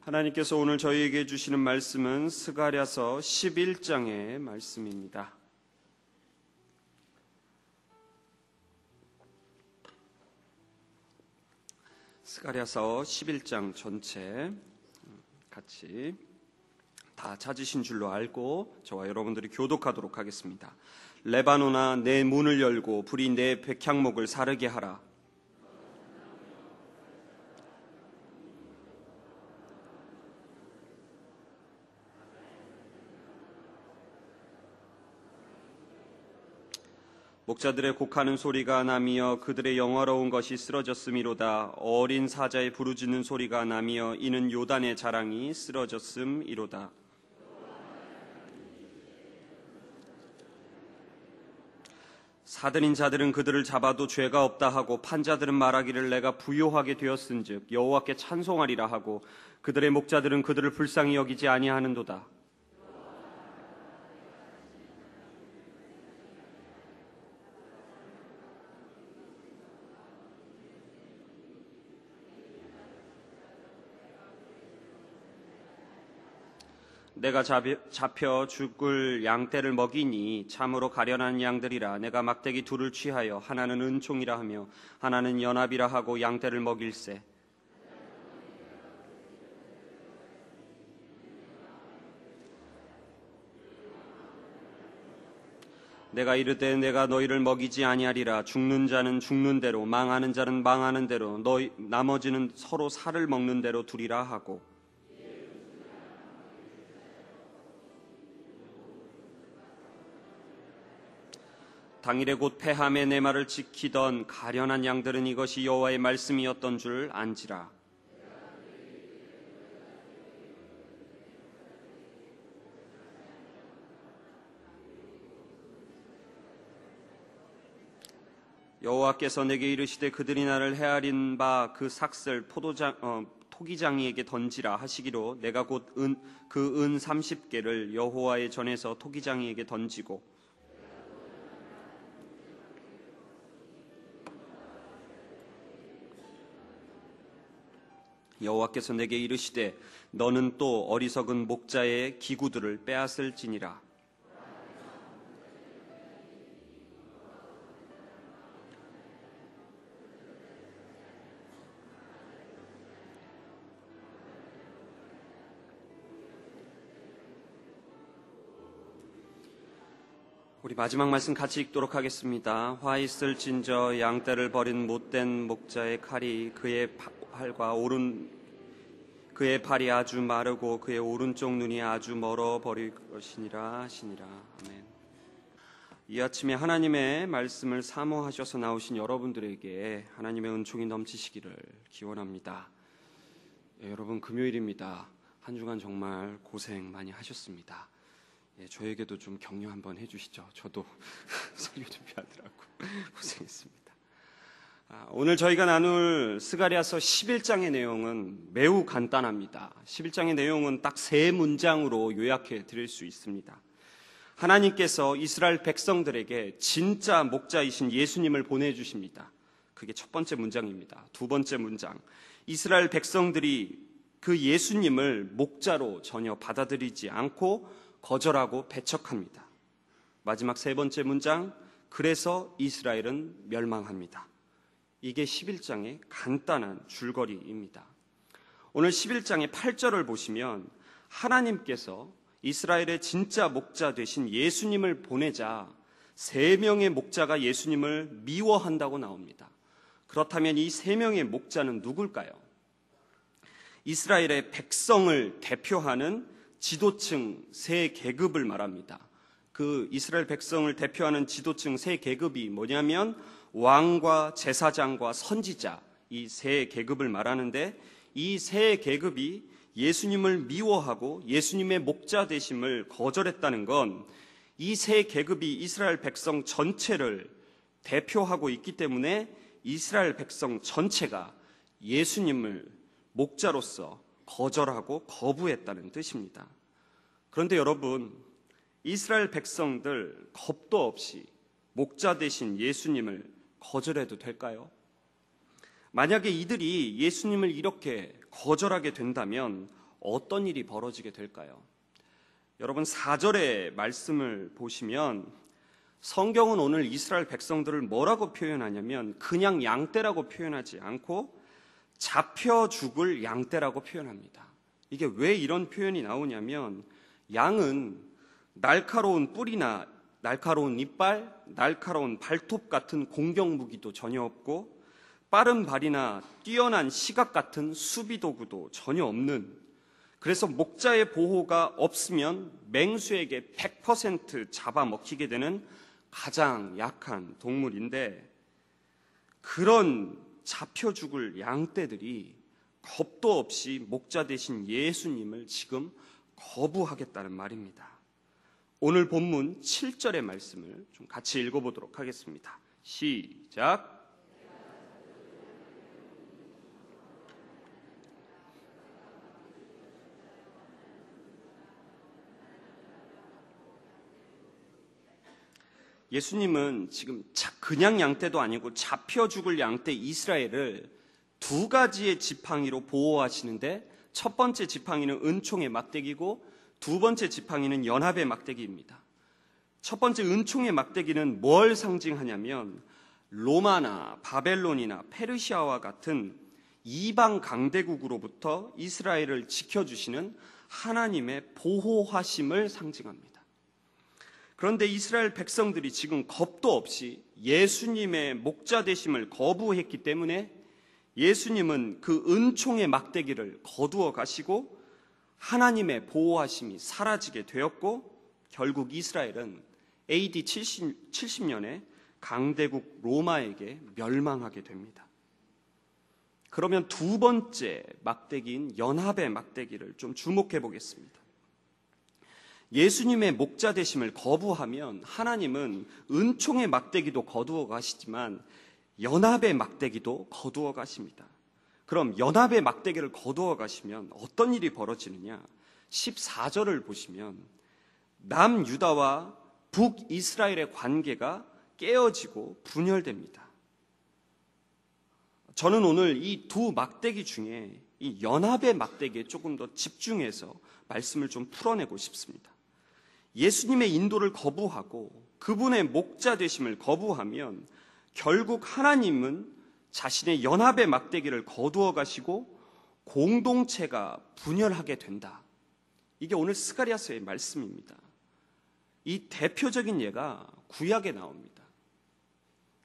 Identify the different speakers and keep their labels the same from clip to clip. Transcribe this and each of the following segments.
Speaker 1: 하나님께서 오늘 저희에게 주시는 말씀은 스가랴서 11장의 말씀입니다. 스가랴서 11장 전체 같이 다 찾으신 줄로 알고 저와 여러분들이 교독하도록 하겠습니다. 레바논아, 내 문을 열고 불이 내 백향목을 사르게 하라. 목자들의 곡하는 소리가 나며 그들의 영화로운 것이 쓰러졌음이로다. 어린 사자의 부르짖는 소리가 나며 이는 요단의 자랑이 쓰러졌음이로다. 사들인 자들은 그들을 잡아도 죄가 없다 하고 판자들은 말하기를 내가 부요하게 되었은즉 여호와께 찬송하리라 하고 그들의 목자들은 그들을 불쌍히 여기지 아니하는도다. 내가 잡혀 죽을 양떼를 먹이니 참으로 가련한 양들이라. 내가 막대기 둘을 취하여 하나는 은총이라 하며 하나는 연합이라 하고 양떼를 먹일세. 내가 이르되 내가 너희를 먹이지 아니하리라. 죽는 자는 죽는 대로 망하는 자는 망하는 대로 너희 나머지는 서로 살을 먹는 대로 두리라 하고 당일에 곧 패함에 내 말을 지키던 가련한 양들은 이것이 여호와의 말씀이었던 줄 안지라. 여호와께서 내게 이르시되 그들이 나를 헤아린 바 그 삭슬 토기장이에게 던지라 하시기로 내가 곧 그 은 30개를 여호와의 전에서 토기장이에게 던지고 여호와께서 내게 이르시되 너는 또 어리석은 목자의 기구들을 빼앗을지니라. 우리 마지막 말씀 같이 읽도록 하겠습니다. 화 있을진저 양떼를 버린 못된 목자의 칼이 그의 팔과 그의 팔이 아주 마르고 그의 오른쪽 눈이 아주 멀어 버릴 것이니라 하시니라. 아멘. 이 아침에 하나님의 말씀을 사모하셔서 나오신 여러분들에게 하나님의 은총이 넘치시기를 기원합니다. 여러분 금요일입니다. 한 주간 정말 고생 많이 하셨습니다. 저에게도 좀 격려 한번 해주시죠. 저도 설교 준비하느라고 고생했습니다. 오늘 저희가 나눌 스가랴서 11장의 내용은 매우 간단합니다. 11장의 내용은 딱 3문장으로 요약해 드릴 수 있습니다. 하나님께서 이스라엘 백성들에게 진짜 목자이신 예수님을 보내주십니다. 그게 첫 번째 문장입니다. 두 번째 문장, 이스라엘 백성들이 그 예수님을 목자로 전혀 받아들이지 않고 거절하고 배척합니다. 마지막 세 번째 문장, 그래서 이스라엘은 멸망합니다. 이게 11장의 간단한 줄거리입니다. 오늘 11장의 8절을 보시면 하나님께서 이스라엘의 진짜 목자 되신 예수님을 보내자 3명의 목자가 예수님을 미워한다고 나옵니다. 그렇다면 이 3명의 목자는 누굴까요? 이스라엘의 백성을 대표하는 지도층 3계급을 말합니다. 그 이스라엘 백성을 대표하는 지도층 3계급이 뭐냐면 왕과 제사장과 선지자, 이 3계급을 말하는데 이 3계급이 예수님을 미워하고 예수님의 목자 되심을 거절했다는 건 이 3계급이 이스라엘 백성 전체를 대표하고 있기 때문에 이스라엘 백성 전체가 예수님을 목자로서 거절하고 거부했다는 뜻입니다. 그런데 여러분, 이스라엘 백성들 겁도 없이 목자 되신 예수님을 거절해도 될까요? 만약에 이들이 예수님을 이렇게 거절하게 된다면 어떤 일이 벌어지게 될까요? 여러분 4절의 말씀을 보시면 성경은 오늘 이스라엘 백성들을 뭐라고 표현하냐면 그냥 양떼라고 표현하지 않고 잡혀 죽을 양떼라고 표현합니다. 이게 왜 이런 표현이 나오냐면 양은 날카로운 뿔이나 날카로운 이빨, 날카로운 발톱 같은 공격 무기도 전혀 없고 빠른 발이나 뛰어난 시각 같은 수비 도구도 전혀 없는, 그래서 목자의 보호가 없으면 맹수에게 100% 잡아먹히게 되는 가장 약한 동물인데, 그런 잡혀 죽을 양떼들이 겁도 없이 목자 되신 예수님을 지금 거부하겠다는 말입니다. 오늘 본문 7절의 말씀을 좀 같이 읽어보도록 하겠습니다. 시작. 예수님은 지금 그냥 양떼도 아니고 잡혀 죽을 양떼 이스라엘을 두 가지의 지팡이로 보호하시는데, 첫 번째 지팡이는 은총의 막대기고 두 번째 지팡이는 연합의 막대기입니다. 첫 번째 은총의 막대기는 뭘 상징하냐면 로마나 바벨론이나 페르시아와 같은 이방 강대국으로부터 이스라엘을 지켜주시는 하나님의 보호하심을 상징합니다. 그런데 이스라엘 백성들이 지금 겁도 없이 예수님의 목자 되심을 거부했기 때문에 예수님은 그 은총의 막대기를 거두어 가시고 하나님의 보호하심이 사라지게 되었고, 결국 이스라엘은 AD 70년에 강대국 로마에게 멸망하게 됩니다. 그러면 두 번째 막대기인 연합의 막대기를 좀 주목해 보겠습니다. 예수님의 목자 되심을 거부하면 하나님은 은총의 막대기도 거두어 가시지만 연합의 막대기도 거두어 가십니다. 그럼 연합의 막대기를 거두어 가시면 어떤 일이 벌어지느냐? 14절을 보시면 남유다와 북이스라엘의 관계가 깨어지고 분열됩니다. 저는 오늘 이 두 막대기 중에 이 연합의 막대기에 조금 더 집중해서 말씀을 좀 풀어내고 싶습니다. 예수님의 인도를 거부하고 그분의 목자 되심을 거부하면 결국 하나님은 자신의 연합의 막대기를 거두어 가시고 공동체가 분열하게 된다. 이게 오늘 스가랴서의 말씀입니다. 이 대표적인 예가 구약에 나옵니다.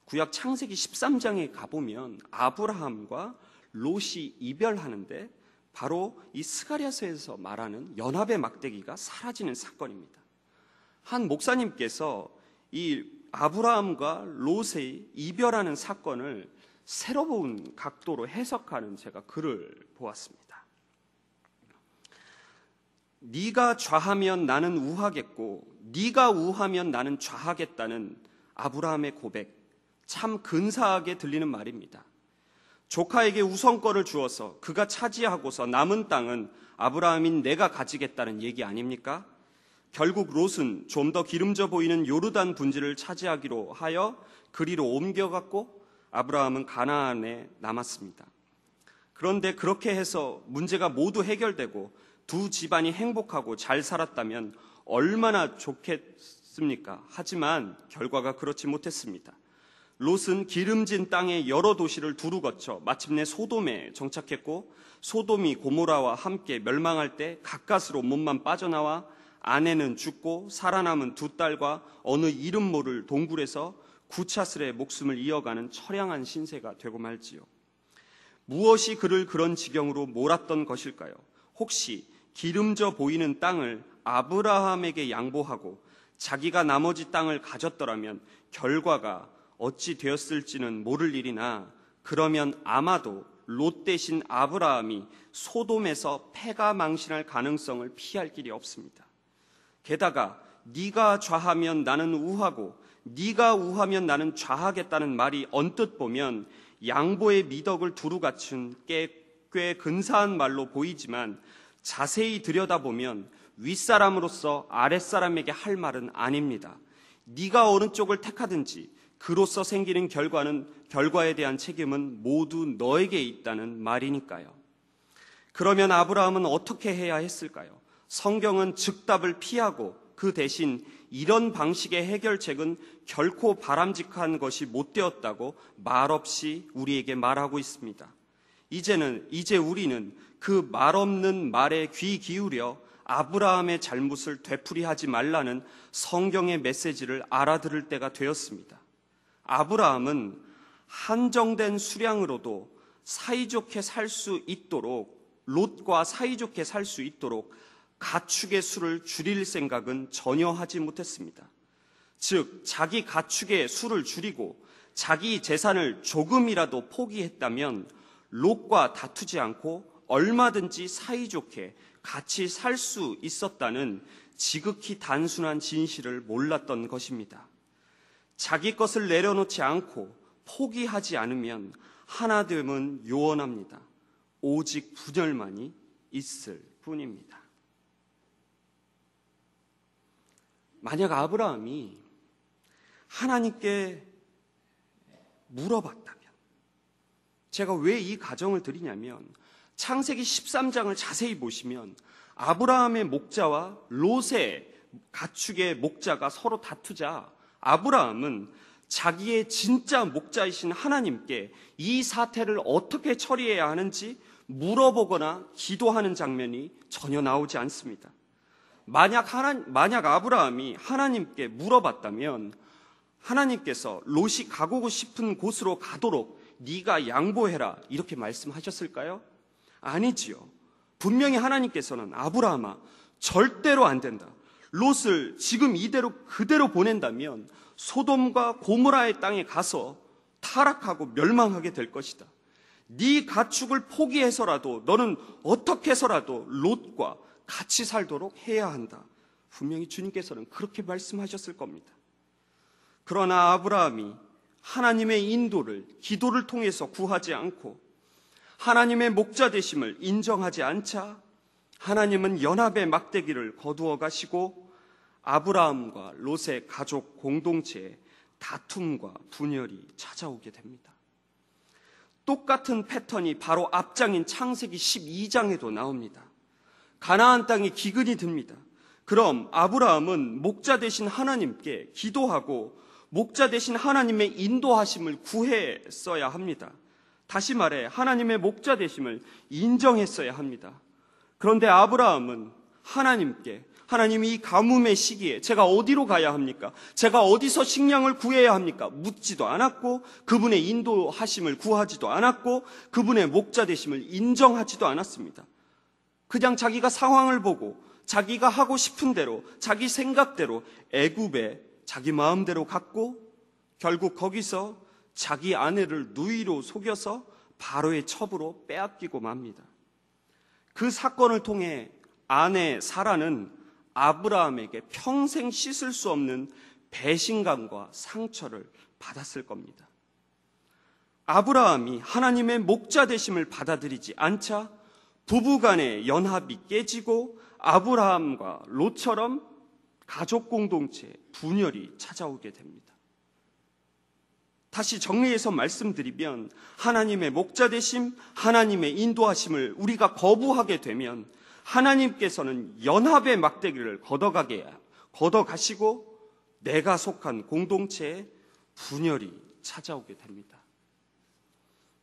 Speaker 1: 구약 창세기 13장에 가보면 아브라함과 롯이 이별하는데 바로 이 스가랴서에서 말하는 연합의 막대기가 사라지는 사건입니다. 한 목사님께서 이 아브라함과 롯의 이별하는 사건을 새로운 각도로 해석하는 제가 글을 보았습니다. 네가 좌하면 나는 우하겠고 네가 우하면 나는 좌하겠다는 아브라함의 고백, 참 근사하게 들리는 말입니다. 조카에게 우선권을 주어서 그가 차지하고서 남은 땅은 아브라함인 내가 가지겠다는 얘기 아닙니까? 결국 롯은 좀 더 기름져 보이는 요르단 분지를 차지하기로 하여 그리로 옮겨갔고 아브라함은 가나안에 남았습니다. 그런데 그렇게 해서 문제가 모두 해결되고 두 집안이 행복하고 잘 살았다면 얼마나 좋겠습니까? 하지만 결과가 그렇지 못했습니다. 롯은 기름진 땅의 여러 도시를 두루 거쳐 마침내 소돔에 정착했고, 소돔이 고모라와 함께 멸망할 때 가까스로 몸만 빠져나와 아내는 죽고 살아남은 두 딸과 어느 이름 모를 동굴에서 구차스레 목숨을 이어가는 처량한 신세가 되고 말지요. 무엇이 그를 그런 지경으로 몰았던 것일까요? 혹시 기름져 보이는 땅을 아브라함에게 양보하고 자기가 나머지 땅을 가졌더라면 결과가 어찌 되었을지는 모를 일이나, 그러면 아마도 롯 대신 아브라함이 소돔에서 패가 망신할 가능성을 피할 길이 없습니다. 게다가 네가 좌하면 나는 우하고 네가 우하면 나는 좌하겠다는 말이 언뜻 보면 양보의 미덕을 두루 갖춘 꽤 근사한 말로 보이지만 자세히 들여다보면 윗사람으로서 아랫사람에게 할 말은 아닙니다. 네가 어느 쪽을 택하든지 그로써 생기는 결과에 대한 책임은 모두 너에게 있다는 말이니까요. 그러면 아브라함은 어떻게 해야 했을까요? 성경은 즉답을 피하고 그 대신 이런 방식의 해결책은 결코 바람직한 것이 못 되었다고 말없이 우리에게 말하고 있습니다. 이제 우리는 그 말없는 말에 귀 기울여 아브라함의 잘못을 되풀이하지 말라는 성경의 메시지를 알아들을 때가 되었습니다. 아브라함은 한정된 수량으로도 사이좋게 살 수 있도록, 롯과 사이좋게 살 수 있도록 가축의 수를 줄일 생각은 전혀 하지 못했습니다. 즉, 자기 가축의 수를 줄이고 자기 재산을 조금이라도 포기했다면 롯과 다투지 않고 얼마든지 사이좋게 같이 살 수 있었다는 지극히 단순한 진실을 몰랐던 것입니다. 자기 것을 내려놓지 않고 포기하지 않으면 하나됨은 요원합니다. 오직 분열만이 있을 뿐입니다. 만약 아브라함이 하나님께 물어봤다면, 제가 왜 이 가정을 드리냐면 창세기 13장을 자세히 보시면 아브라함의 목자와 롯의 가축의 목자가 서로 다투자 아브라함은 자기의 진짜 목자이신 하나님께 이 사태를 어떻게 처리해야 하는지 물어보거나 기도하는 장면이 전혀 나오지 않습니다. 만약 아브라함이 하나님께 물어봤다면 하나님께서 롯이 가고 싶은 곳으로 가도록 네가 양보해라 이렇게 말씀하셨을까요? 아니지요. 분명히 하나님께서는 아브라함아, 절대로 안 된다. 롯을 지금 그대로 보낸다면 소돔과 고모라의 땅에 가서 타락하고 멸망하게 될 것이다. 네 가축을 포기해서라도 너는 어떻게 해서라도 롯과 같이 살도록 해야 한다. 분명히 주님께서는 그렇게 말씀하셨을 겁니다. 그러나 아브라함이 하나님의 인도를 기도를 통해서 구하지 않고 하나님의 목자 되심을 인정하지 않자 하나님은 연합의 막대기를 거두어 가시고 아브라함과 롯의 가족 공동체에 다툼과 분열이 찾아오게 됩니다. 똑같은 패턴이 바로 앞장인 창세기 12장에도 나옵니다. 가나안 땅에 기근이 듭니다. 그럼 아브라함은 목자 되신 하나님께 기도하고 목자 되신 하나님의 인도하심을 구했어야 합니다. 다시 말해 하나님의 목자 되심을 인정했어야 합니다. 그런데 아브라함은 하나님께 하나님이 이 가뭄의 시기에 제가 어디로 가야 합니까? 제가 어디서 식량을 구해야 합니까? 묻지도 않았고 그분의 인도하심을 구하지도 않았고 그분의 목자 되심을 인정하지도 않았습니다. 그냥 자기가 상황을 보고 자기가 하고 싶은 대로 자기 생각대로 애굽에 자기 마음대로 갔고 결국 거기서 자기 아내를 누이로 속여서 바로의 첩으로 빼앗기고 맙니다. 그 사건을 통해 아내 사라는 아브라함에게 평생 씻을 수 없는 배신감과 상처를 받았을 겁니다. 아브라함이 하나님의 목자 되심을 받아들이지 않자 부부간의 연합이 깨지고 아브라함과 롯처럼 가족 공동체에 분열이 찾아오게 됩니다. 다시 정리해서 말씀드리면 하나님의 목자 되심, 하나님의 인도하심을 우리가 거부하게 되면 하나님께서는 연합의 막대기를 걷어가시고 내가 속한 공동체에 분열이 찾아오게 됩니다.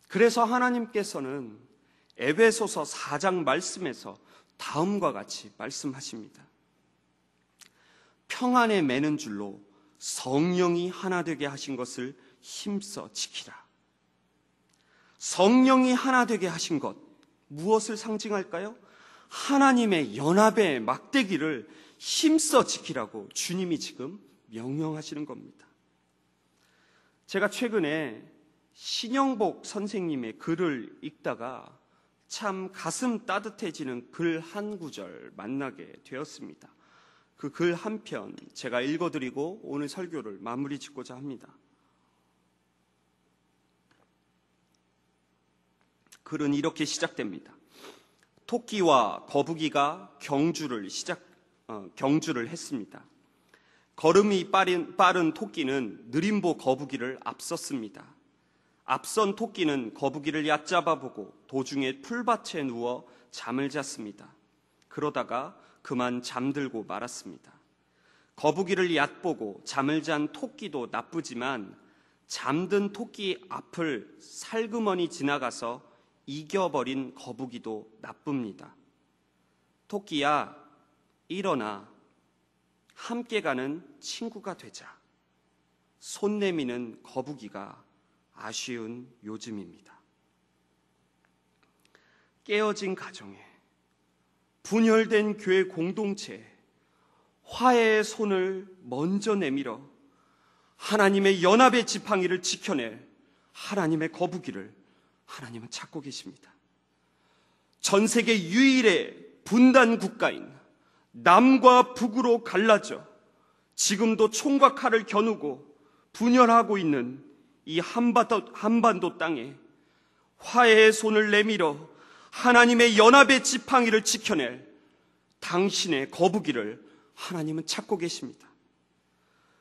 Speaker 1: 그래서 하나님께서는 에베소서 4장 말씀에서 다음과 같이 말씀하십니다. 평안에 매는 줄로 성령이 하나 되게 하신 것을 힘써 지키라. 성령이 하나 되게 하신 것, 무엇을 상징할까요? 하나님의 연합의 막대기를 힘써 지키라고 주님이 지금 명령하시는 겁니다. 제가 최근에 신영복 선생님의 글을 읽다가 참 가슴 따뜻해지는 글 한 구절 만나게 되었습니다. 그 글 한 편 제가 읽어드리고 오늘 설교를 마무리 짓고자 합니다. 글은 이렇게 시작됩니다. 토끼와 거북이가 경주를 했습니다. 걸음이 빠른 토끼는 느림보 거북이를 앞섰습니다. 앞선 토끼는 거북이를 얕잡아 보고 도중에 풀밭에 누워 잠을 잤습니다. 그러다가 그만 잠들고 말았습니다. 거북이를 얕보고 잠을 잔 토끼도 나쁘지만 잠든 토끼 앞을 살그머니 지나가서 이겨버린 거북이도 나쁩니다. 토끼야, 일어나. 함께 가는 친구가 되자. 손 내미는 거북이가 아쉬운 요즘입니다. 깨어진 가정에, 분열된 교회 공동체에 화해의 손을 먼저 내밀어 하나님의 연합의 지팡이를 지켜낼 하나님의 거북이를 하나님은 찾고 계십니다. 전 세계 유일의 분단 국가인 남과 북으로 갈라져 지금도 총과 칼을 겨누고 분열하고 있는 이 한반도 땅에 화해의 손을 내밀어 하나님의 연합의 지팡이를 지켜낼 당신의 거북이를 하나님은 찾고 계십니다.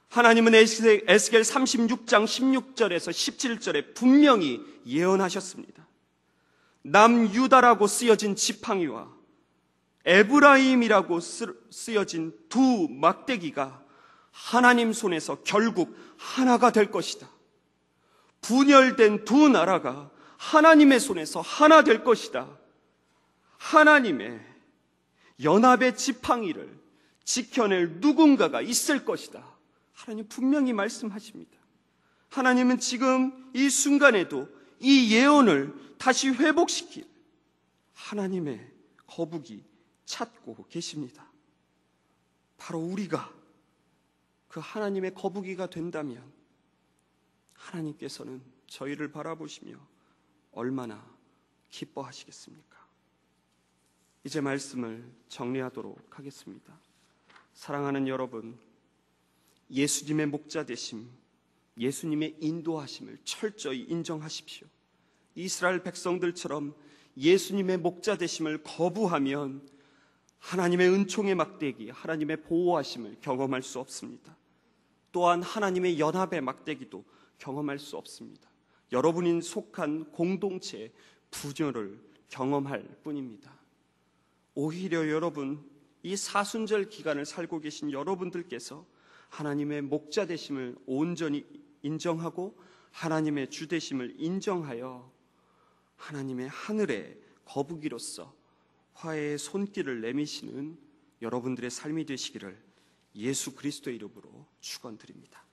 Speaker 1: 하나님은 에스겔 36장 16절에서 17절에 분명히 예언하셨습니다. 남유다라고 쓰여진 지팡이와 에브라임이라고 쓰여진 두 막대기가 하나님 손에서 결국 하나가 될 것이다. 분열된 두 나라가 하나님의 손에서 하나 될 것이다. 하나님의 연합의 지팡이를 지켜낼 누군가가 있을 것이다. 하나님 분명히 말씀하십니다. 하나님은 지금 이 순간에도 이 예언을 다시 회복시킬 하나님의 거북이 찾고 계십니다. 바로 우리가 그 하나님의 거북이가 된다면 하나님께서는 저희를 바라보시며 얼마나 기뻐하시겠습니까? 이제 말씀을 정리하도록 하겠습니다. 사랑하는 여러분, 예수님의 목자 되심, 예수님의 인도하심을 철저히 인정하십시오. 이스라엘 백성들처럼 예수님의 목자 되심을 거부하면 하나님의 은총의 막대기, 하나님의 보호하심을 경험할 수 없습니다. 또한 하나님의 연합의 막대기도 경험할 수 없습니다. 여러분이 속한 공동체의 분열을 경험할 뿐입니다. 오히려 여러분, 이 사순절 기간을 살고 계신 여러분들께서 하나님의 목자 되심을 온전히 인정하고 하나님의 주 되심을 인정하여 하나님의 하늘의 거북이로서 화해의 손길을 내미시는 여러분들의 삶이 되시기를 예수 그리스도의 이름으로 축원드립니다.